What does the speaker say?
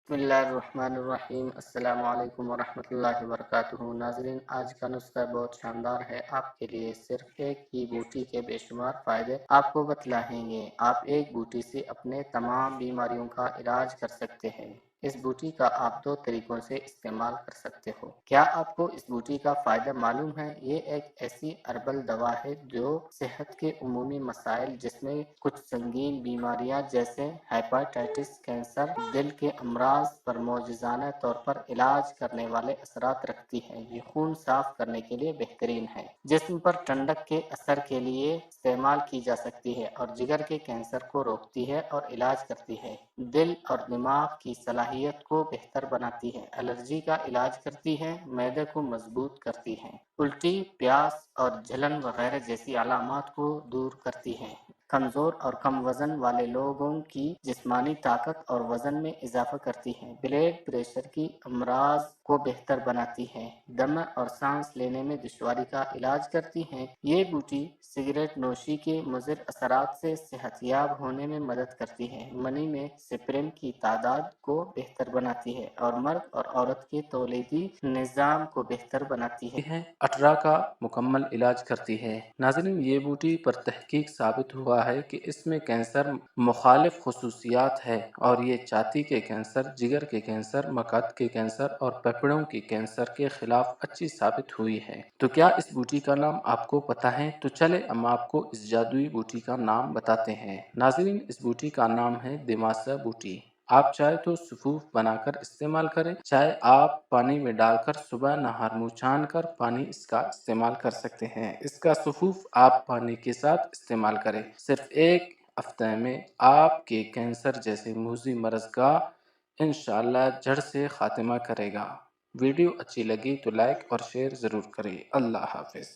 بسم اللہ الرحمن الرحیم۔ السلام علیکم ورحمۃ اللہ وبرکاتہ۔ ناظرین، آج کا نسخہ بہت شاندار ہے۔ آپ کے لیے صرف ایک ہی بوٹی کے بے شمار فائدے آپ کو بتلائیں گے۔ آپ ایک بوٹی سے اپنے تمام بیماریوں کا علاج کر سکتے ہیں۔ اس بوٹی کا آپ دو طریقوں سے استعمال کر سکتے ہو۔ کیا آپ کو اس بوٹی کا فائدہ معلوم ہے؟ یہ ایک ایسی ہربل دوا ہے جو صحت کے عمومی مسائل جس میں کچھ سنگین بیماریاں جیسے ہیپاٹائٹس، کینسر، دل کے امراض پر معجزانہ طور پر علاج کرنے والے اثرات رکھتی ہے۔ یہ خون صاف کرنے کے لیے بہترین ہے، جسم پر ٹھنڈک کے اثر کے لیے استعمال کی جا سکتی ہے اور جگر کے کینسر کو روکتی ہے اور علاج کرتی ہے۔ دل اور دماغ کی صلاحیت کو بہتر بناتی ہے، الرجی کا علاج کرتی ہے، معدے کو مضبوط کرتی ہے، الٹی، پیاس اور جلن وغیرہ جیسی علامات کو دور کرتی ہے، کمزور اور کم وزن والے لوگوں کی جسمانی طاقت اور وزن میں اضافہ کرتی ہے، بلڈ پریشر کی امراض کو بہتر بناتی ہے، دم اور سانس لینے میں دشواری کا علاج کرتی ہے۔ یہ بوٹی سگریٹ نوشی کے مضر اثرات سے صحت یاب ہونے میں مدد کرتی ہے، منی میں سپرم کی تعداد کو بہتر بناتی ہے اور مرد اور عورت کے تولیدی نظام کو بہتر بناتی ہے۔ اٹرا کا مکمل علاج کرتی ہے۔ ناظرین، یہ بوٹی پر تحقیق ثابت ہوا ہے کہ اس میں کینسر مخالف خصوصیات ہے اور یہ چھاتی کے کینسر، جگر کے کینسر، مقعد کے کینسر اور پھیپھڑوں کے کینسر کے خلاف اچھی ثابت ہوئی ہے۔ تو کیا اس بوٹی کا نام آپ کو پتہ ہے؟ تو چلے ہم آپ کو اس جادوئی بوٹی کا نام بتاتے ہیں۔ ناظرین، اس بوٹی کا نام ہے دماسا بوٹی۔ آپ چاہے تو سفوف بنا کر استعمال کریں، چاہے آپ پانی میں ڈال کر صبح نہار منہ چھان کر پانی اس کا استعمال کر سکتے ہیں۔ اس کا سفوف آپ پانی کے ساتھ استعمال کریں، صرف ایک ہفتے میں آپ کے کینسر جیسے موذی مرض کا انشاءاللہ جڑ سے خاتمہ کرے گا۔ ویڈیو اچھی لگی تو لائک اور شیئر ضرور کریں۔ اللہ حافظ۔